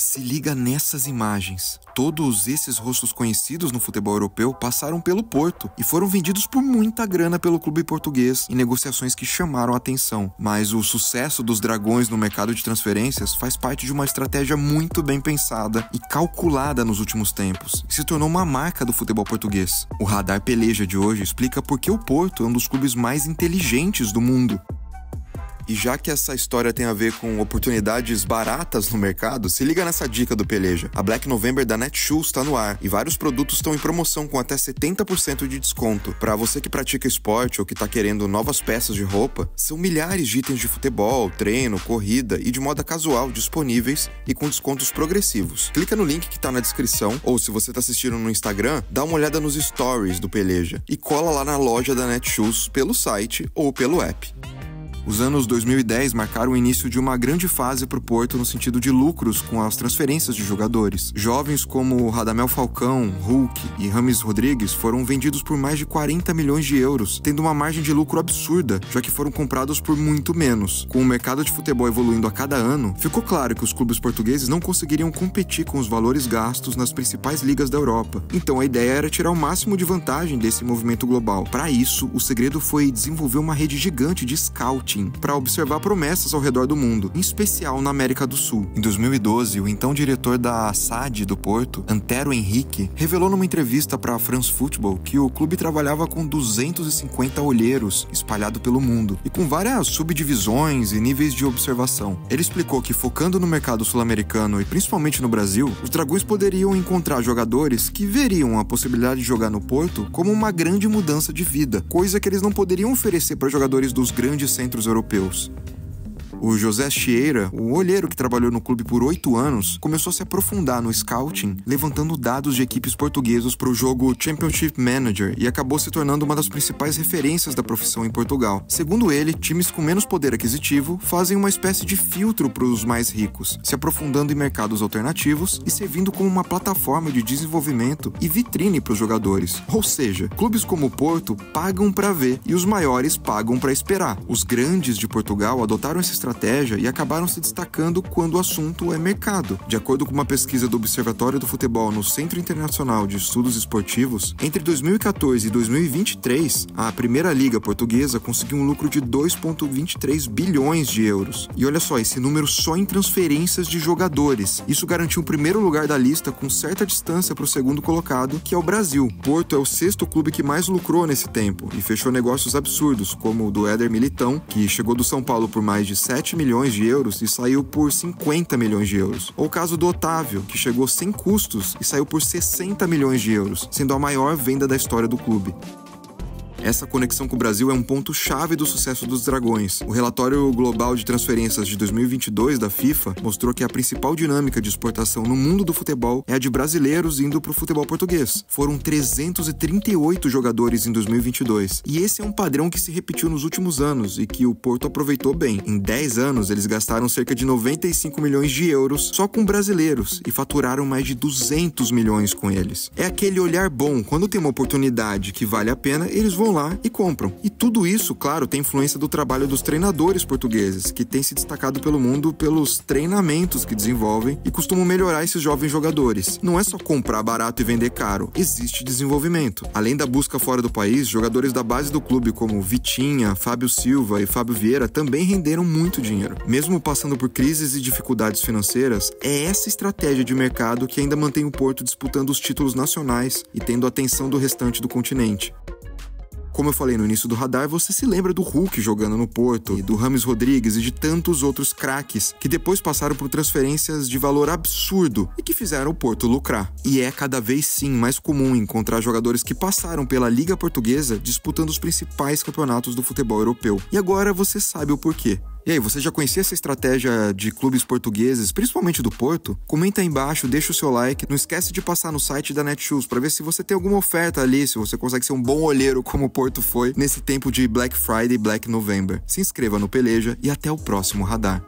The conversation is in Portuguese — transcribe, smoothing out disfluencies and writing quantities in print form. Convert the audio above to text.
Se liga nessas imagens. Todos esses rostos conhecidos no futebol europeu passaram pelo Porto e foram vendidos por muita grana pelo clube português em negociações que chamaram a atenção. Mas o sucesso dos Dragões no mercado de transferências faz parte de uma estratégia muito bem pensada e calculada nos últimos tempos e se tornou uma marca do futebol português. O Radar Peleja de hoje explica por que o Porto é um dos clubes mais inteligentes do mundo. E já que essa história tem a ver com oportunidades baratas no mercado, se liga nessa dica do Peleja. A Black November da Netshoes está no ar e vários produtos estão em promoção com até 70% de desconto. Para você que pratica esporte ou que está querendo novas peças de roupa, são milhares de itens de futebol, treino, corrida e de moda casual disponíveis e com descontos progressivos. Clica no link que está na descrição ou se você está assistindo no Instagram, dá uma olhada nos stories do Peleja e cola lá na loja da Netshoes pelo site ou pelo app. Os anos 2010 marcaram o início de uma grande fase para o Porto no sentido de lucros com as transferências de jogadores. Jovens como Radamel Falcão, Hulk e James Rodrigues foram vendidos por mais de 40 milhões de euros, tendo uma margem de lucro absurda, já que foram comprados por muito menos. Com o mercado de futebol evoluindo a cada ano, ficou claro que os clubes portugueses não conseguiriam competir com os valores gastos nas principais ligas da Europa. Então a ideia era tirar o máximo de vantagem desse movimento global. Para isso, o segredo foi desenvolver uma rede gigante de scouting para observar promessas ao redor do mundo, em especial na América do Sul. Em 2012, o então diretor da SAD do Porto, Antero Henrique, revelou numa entrevista para a France Football que o clube trabalhava com 250 olheiros espalhados pelo mundo e com várias subdivisões e níveis de observação. Ele explicou que, focando no mercado sul-americano e principalmente no Brasil, os Dragões poderiam encontrar jogadores que veriam a possibilidade de jogar no Porto como uma grande mudança de vida, coisa que eles não poderiam oferecer para jogadores dos grandes centros europeus. O José Schieira, o olheiro que trabalhou no clube por 8 anos, começou a se aprofundar no scouting, levantando dados de equipes portuguesas para o jogo Championship Manager e acabou se tornando uma das principais referências da profissão em Portugal. Segundo ele, times com menos poder aquisitivo fazem uma espécie de filtro para os mais ricos, se aprofundando em mercados alternativos e servindo como uma plataforma de desenvolvimento e vitrine para os jogadores. Ou seja, clubes como o Porto pagam para ver e os maiores pagam para esperar. Os grandes de Portugal adotaram essa estratégia e acabaram se destacando quando o assunto é mercado. De acordo com uma pesquisa do Observatório do Futebol no Centro Internacional de Estudos Esportivos, entre 2014 e 2023, a Primeira Liga Portuguesa conseguiu um lucro de 2,23 bilhões de euros. E olha só, esse número só em transferências de jogadores. Isso garantiu o primeiro lugar da lista com certa distância para o segundo colocado, que é o Brasil. Porto é o 6º clube que mais lucrou nesse tempo e fechou negócios absurdos, como o do Éder Militão, que chegou do São Paulo por mais de 7 milhões de euros e saiu por 50 milhões de euros. Ou o caso do Otávio, que chegou sem custos e saiu por 60 milhões de euros, sendo a maior venda da história do clube. Essa conexão com o Brasil é um ponto-chave do sucesso dos Dragões. O relatório global de transferências de 2022 da FIFA mostrou que a principal dinâmica de exportação no mundo do futebol é a de brasileiros indo para o futebol português. Foram 338 jogadores em 2022. E esse é um padrão que se repetiu nos últimos anos e que o Porto aproveitou bem. Em 10 anos, eles gastaram cerca de 95 milhões de euros só com brasileiros e faturaram mais de 200 milhões com eles. É aquele olhar bom. Quando tem uma oportunidade que vale a pena, eles vão lá e compram. E tudo isso, claro, tem influência do trabalho dos treinadores portugueses, que têm se destacado pelo mundo pelos treinamentos que desenvolvem e costumam melhorar esses jovens jogadores. Não é só comprar barato e vender caro, existe desenvolvimento. Além da busca fora do país, jogadores da base do clube como Vitinha, Fábio Silva e Fábio Vieira também renderam muito dinheiro. Mesmo passando por crises e dificuldades financeiras, é essa estratégia de mercado que ainda mantém o Porto disputando os títulos nacionais e tendo a atenção do restante do continente. Como eu falei no início do radar, você se lembra do Hulk jogando no Porto, e do James Rodrigues e de tantos outros craques que depois passaram por transferências de valor absurdo e que fizeram o Porto lucrar. E é cada vez sim mais comum encontrar jogadores que passaram pela Liga Portuguesa disputando os principais campeonatos do futebol europeu. E agora você sabe o porquê. E aí, você já conhecia essa estratégia de clubes portugueses, principalmente do Porto? Comenta aí embaixo, deixa o seu like. Não esquece de passar no site da Netshoes para ver se você tem alguma oferta ali, se você consegue ser um bom olheiro como o Porto foi nesse tempo de Black Friday e Black November. Se inscreva no Peleja e até o próximo radar.